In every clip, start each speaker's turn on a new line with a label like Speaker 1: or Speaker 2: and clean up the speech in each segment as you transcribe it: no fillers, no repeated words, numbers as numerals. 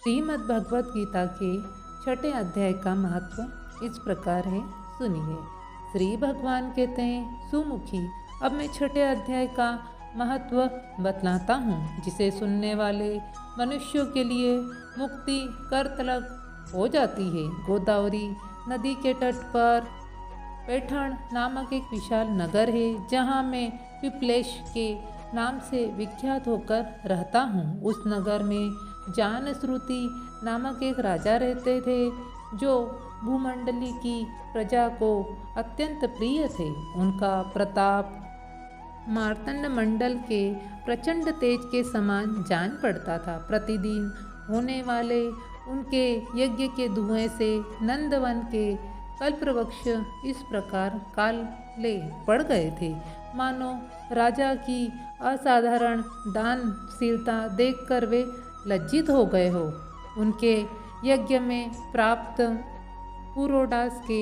Speaker 1: श्रीमद् भगवत गीता के छठे अध्याय का महत्व इस प्रकार है, सुनिए। श्री भगवान कहते हैं, सुमुखी, अब मैं छठे अध्याय का महत्व बतलाता हूँ, जिसे सुनने वाले मनुष्यों के लिए मुक्ति करतलक हो जाती है। गोदावरी नदी के तट पर पैठण नामक एक विशाल नगर है, जहाँ मैं पिपलेश के नाम से विख्यात होकर रहता हूँ। उस नगर में जानश्रुति नामक एक राजा रहते थे, जो भूमंडली की प्रजा को अत्यंत प्रिय थे। उनका प्रताप मार्तंड मंडल के प्रचंड तेज के समान जान पड़ता था। प्रतिदिन होने वाले उनके यज्ञ के धुएं से नंदवन के कल्पवृक्ष इस प्रकार काले पड़ गए थे, मानो राजा की असाधारण दानशीलता देखकर वे लज्जित हो गए हो। उनके यज्ञ में प्राप्त पुरोडास के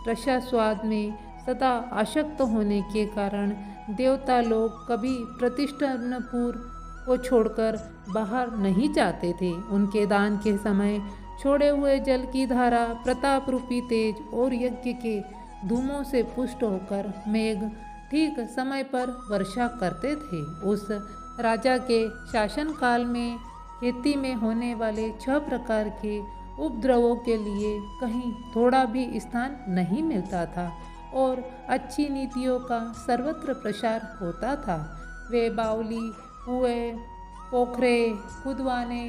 Speaker 1: रसास्वाद में सदा आसक्त होने के कारण देवता लोग कभी प्रतिष्ठानपुर को छोड़कर बाहर नहीं जाते थे। उनके दान के समय छोड़े हुए जल की धारा प्रताप रूपी तेज और यज्ञ के धूमों से पुष्ट होकर मेघ ठीक समय पर वर्षा करते थे। उस राजा के शासनकाल में खेती में होने वाले 6 प्रकार के उपद्रवों के लिए कहीं थोड़ा भी स्थान नहीं मिलता था और अच्छी नीतियों का सर्वत्र प्रसार होता था। वे बावली, कुएं, पोखरे खुदवाने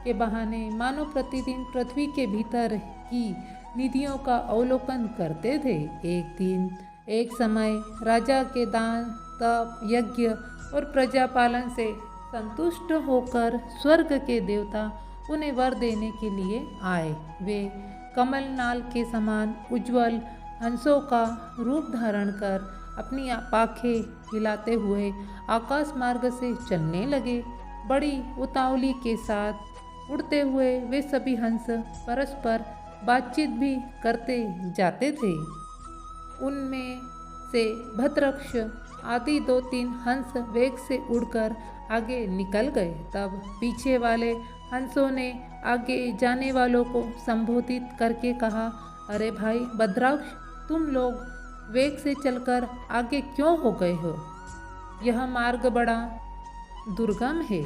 Speaker 1: के बहाने मानो प्रतिदिन पृथ्वी के भीतर की निधियों का अवलोकन करते थे। एक समय राजा के दान, तप, यज्ञ और प्रजापालन से संतुष्ट होकर स्वर्ग के देवता उन्हें वर देने के लिए आए। वे कमलनाल के समान उज्जवल हंसों का रूप धारण कर अपनी पाखें हिलाते हुए आकाश मार्ग से चलने लगे। बड़ी उतावली के साथ उड़ते हुए वे सभी हंस परस्पर बातचीत भी करते जाते थे। उनमें से भद्रक्ष आदि 2-3 हंस वेग से उड़कर आगे निकल गए। तब पीछे वाले हंसों ने आगे जाने वालों को संबोधित करके कहा, अरे भाई भद्राक्ष, तुम लोग वेग से चलकर आगे क्यों हो गए हो? यह मार्ग बड़ा दुर्गम है,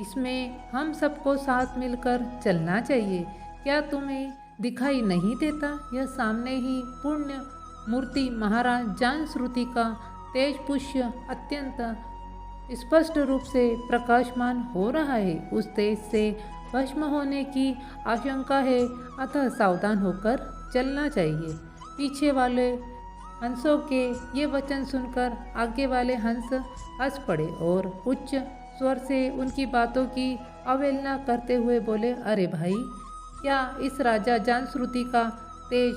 Speaker 1: इसमें हम सबको साथ मिलकर चलना चाहिए। क्या तुम्हें दिखाई नहीं देता? यह सामने ही पुण्य मूर्ति महाराज जानश्रुति का तेज पुष्य अत्यंत स्पष्ट रूप से प्रकाशमान हो रहा है। उस तेज से भस्म होने की आशंका है, अतः सावधान होकर चलना चाहिए। पीछे वाले हंसों के ये वचन सुनकर आगे वाले हंस हंस पड़े और उच्च स्वर से उनकी बातों की अवहेलना करते हुए बोले, अरे भाई, क्या इस राजा जानश्रुति का तेज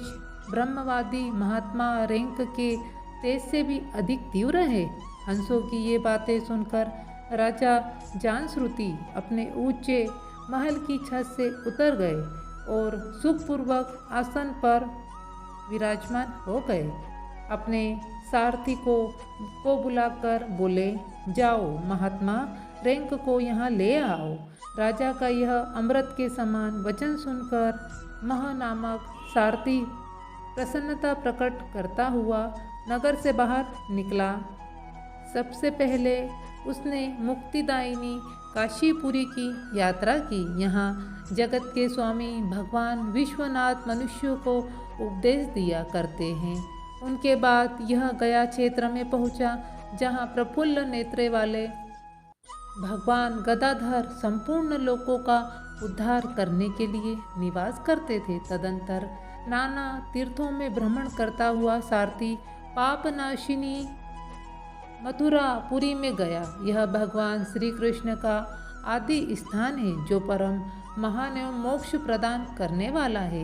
Speaker 1: ब्रह्मवादी महात्मा रैंक के तेज से भी अधिक तीव्र है? हंसों की ये बातें सुनकर राजा जानश्रुति अपने ऊंचे महल की छत से उतर गए और सुखपूर्वक आसन पर विराजमान हो गए। अपने सारथी को बुलाकर बोले, जाओ महात्मा रैंक को यहाँ ले आओ। राजा का यह अमृत के समान वचन सुनकर मह नामक सारथी प्रसन्नता प्रकट करता हुआ नगर से बाहर निकला। सबसे पहले उसने मुक्तिदायिनी काशीपुरी की यात्रा की। यहाँ जगत के स्वामी भगवान विश्वनाथ मनुष्यों को उपदेश दिया करते हैं। उनके बाद यह गया क्षेत्र में पहुँचा, जहाँ प्रफुल्ल नेत्रे वाले भगवान गदाधर संपूर्ण लोकों का उद्धार करने के लिए निवास करते थे। तदंतर नाना तीर्थों में भ्रमण करता हुआ सारथी पापनाशिनी मथुरापुरी में गया। यह भगवान श्री कृष्ण का आदि स्थान है, जो परम महान एवं मोक्ष प्रदान करने वाला है।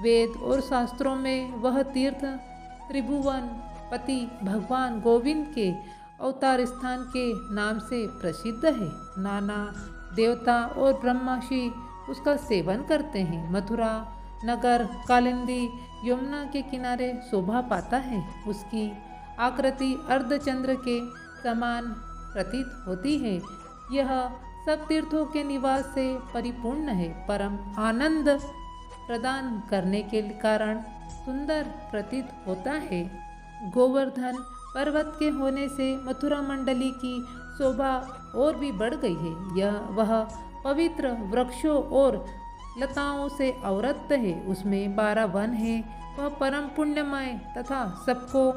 Speaker 1: वेद और शास्त्रों में वह तीर्थ त्रिभुवन पति भगवान गोविंद के अवतार स्थान के नाम से प्रसिद्ध है। नाना देवता और ब्रह्मर्षि उसका सेवन करते हैं। मथुरा नगर कालिंदी यमुना के किनारे शोभा पाता है। उसकी आकृति अर्धचंद्र के समान प्रतीत होती है। यह सब तीर्थों के निवास से परिपूर्ण है, परम आनंद प्रदान करने के कारण सुंदर प्रतीत होता है। गोवर्धन पर्वत के होने से मथुरा मंडली की शोभा और भी बढ़ गई है। वह पवित्र वृक्षों और लताओं से आवृत है। उसमें 12 वन है। वह परम पुण्यमय तथा सबको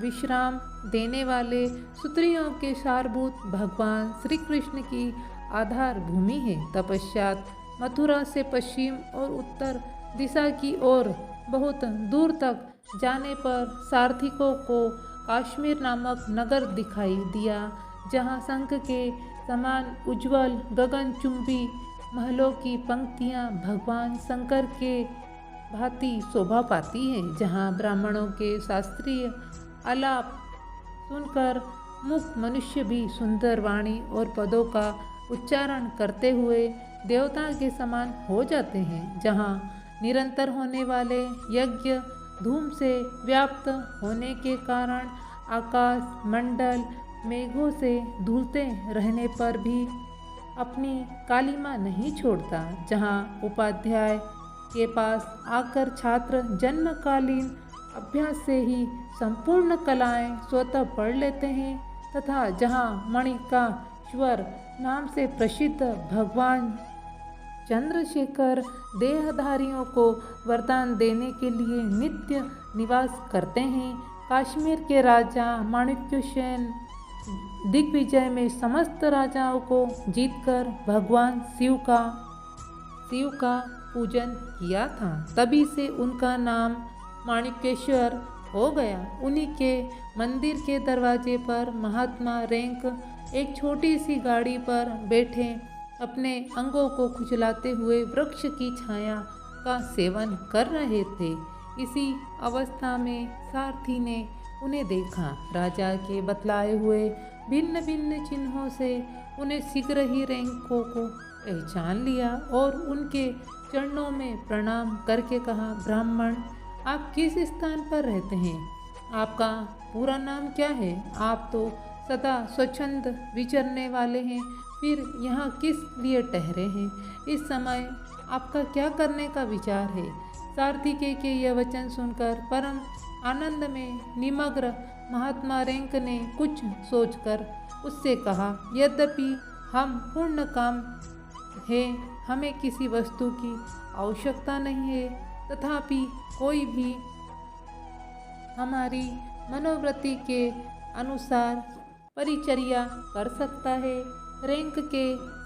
Speaker 1: विश्राम देने वाले सुत्रियों के सारभूत भगवान श्री कृष्ण की आधार भूमि है। तपश्चात मथुरा से पश्चिम और उत्तर दिशा की ओर बहुत दूर तक जाने पर सारथिकों को काश्मीर नामक नगर दिखाई दिया, जहाँ शंख के समान उज्ज्वल गगनचुंबी महलों की पंक्तियाँ भगवान शंकर के भांति शोभा पाती हैं, जहाँ ब्राह्मणों के शास्त्रीय आलाप सुनकर मुक्त मनुष्य भी सुंदर वाणी और पदों का उच्चारण करते हुए देवता के समान हो जाते हैं, जहाँ निरंतर होने वाले यज्ञ धूम से व्याप्त होने के कारण आकाश मंडल मेघों से धुलते रहने पर भी अपनी कालिमा नहीं छोड़ता, जहाँ उपाध्याय के पास आकर छात्र जन्मकालीन अभ्यास से ही संपूर्ण कलाएं स्वतः पढ़ लेते हैं, तथा जहाँ मणिकाश्वर नाम से प्रसिद्ध भगवान चंद्रशेखर देहधारियों को वरदान देने के लिए नित्य निवास करते हैं। कश्मीर के राजा माणिक्यसेन दिग्विजय में समस्त राजाओं को जीतकर भगवान शिव का पूजन किया था, तभी से उनका नाम माणिकेश्वर हो गया। उन्हीं के मंदिर के दरवाजे पर महात्मा रैंक एक छोटी सी गाड़ी पर बैठे अपने अंगों को खुजलाते हुए वृक्ष की छाया का सेवन कर रहे थे। इसी अवस्था में सारथी ने उन्हें देखा। राजा के बतलाए हुए भिन्न भिन्न चिन्हों से उन्हें शीघ्र ही रैंकों को पहचान लिया और उनके चरणों में प्रणाम करके कहा, ब्राह्मण, आप किस स्थान पर रहते हैं? आपका पूरा नाम क्या है? आप तो सदा स्वच्छंद विचरने वाले हैं, फिर यहाँ किस लिए ठहरे हैं? इस समय आपका क्या करने का विचार है? सारथी के यह वचन सुनकर परम आनंद में निमग्न महात्मा रैंक ने कुछ सोचकर उससे कहा, यद्यपि हम पूर्ण काम है, हमें किसी वस्तु की आवश्यकता नहीं है, तथापि कोई भी हमारी मनोवृत्ति के अनुसार परिचर्या कर सकता है। रैंक के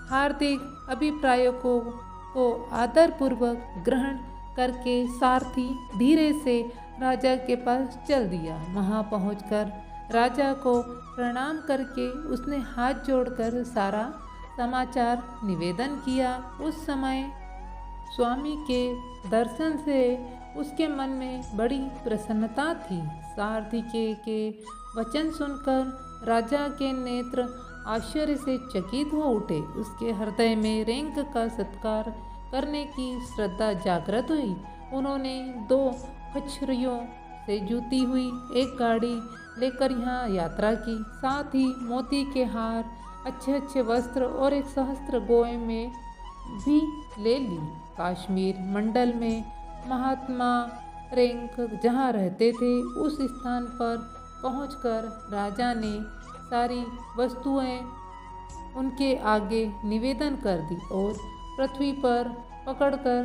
Speaker 1: हार्दिक अभिप्रायों को आदरपूर्वक ग्रहण करके सारथी धीरे से राजा के पास चल दिया। वहाँ पहुंचकर राजा को प्रणाम करके उसने हाथ जोड़कर सारा समाचार निवेदन किया। उस समय स्वामी के दर्शन से उसके मन में बड़ी प्रसन्नता थी। सारथी के वचन सुनकर राजा के नेत्र आश्चर्य से चकित हो उठे। उसके हृदय में रैंक का सत्कार करने की श्रद्धा जागृत हुई। उन्होंने 2 खच्चरियों से जुती हुई एक गाड़ी लेकर यहाँ यात्रा की, साथ ही मोती के हार, अच्छे अच्छे वस्त्र और एक सहस्त्र गोए में भी ले ली। कश्मीर मंडल में महात्मा रैंक जहाँ रहते थे, उस स्थान पर पहुंचकर राजा ने सारी वस्तुएं उनके आगे निवेदन कर दी और पृथ्वी पर पकड़कर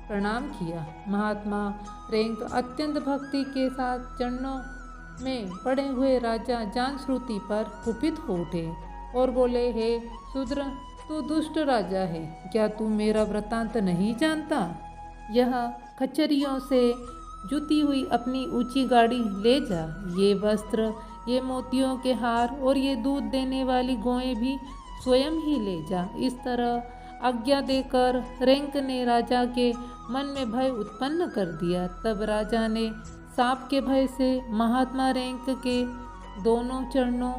Speaker 1: प्रणाम किया। महात्मा रैंक अत्यंत भक्ति के साथ चरणों में पड़े हुए राजा जानश्रुति पर कुपित हो उठे और बोले, हे शूद्र, तू दुष्ट राजा है, क्या तू मेरा वृत्तांत नहीं जानता? यह खच्चरियों से जुती हुई अपनी ऊंची गाड़ी ले जा। ये वस्त्र, ये मोतियों के हार और ये दूध देने वाली गौएं भी स्वयं ही ले जा। इस तरह आज्ञा देकर रैंक ने राजा के मन में भय उत्पन्न कर दिया। तब राजा ने सांप के भय से महात्मा रैंक के दोनों चरणों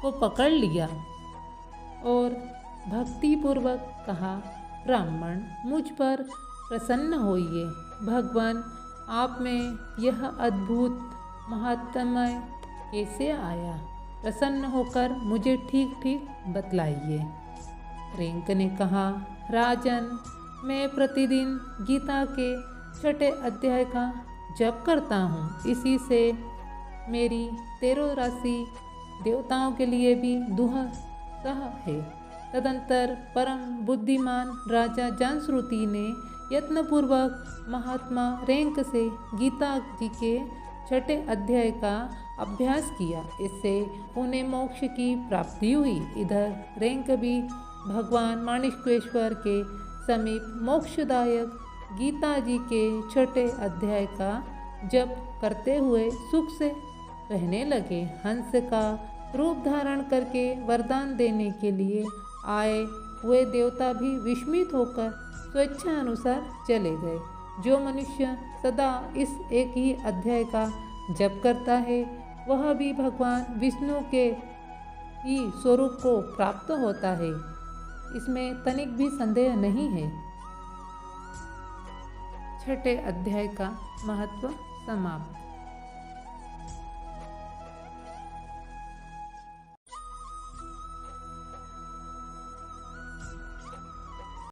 Speaker 1: को पकड़ लिया और भक्तिपूर्वक कहा, ब्राह्मण, मुझ पर प्रसन्न होइए। भगवान, आप में यह अद्भुत महात्म्य कैसे आया? प्रसन्न होकर मुझे ठीक ठीक बतलाइए। रेंक ने कहा, राजन, मैं प्रतिदिन गीता के छठे अध्याय का जप करता हूँ। इसी से मेरी 13 राशि देवताओं के लिए भी दुस्सह है। तदंतर परम बुद्धिमान राजा जानश्रुति ने यत्नपूर्वक महात्मा रेंक से गीता जी के छठे अध्याय का अभ्यास किया। इससे उन्हें मोक्ष की प्राप्ति हुई। इधर रेंक भी भगवान माणिक्येश्वर के समीप मोक्षदायक गीता जी के छठे अध्याय का जप करते हुए सुख से रहने लगे। हंस का रूप धारण करके वरदान देने के लिए आए हुए देवता भी विस्मित होकर स्वेच्छा अनुसार चले गए। जो मनुष्य सदा इस एक ही अध्याय का जप करता है, वह भी भगवान विष्णु के ही स्वरूप को प्राप्त होता है। इसमें तनिक भी संदेह नहीं है। छठे अध्याय का महत्व समाप्त।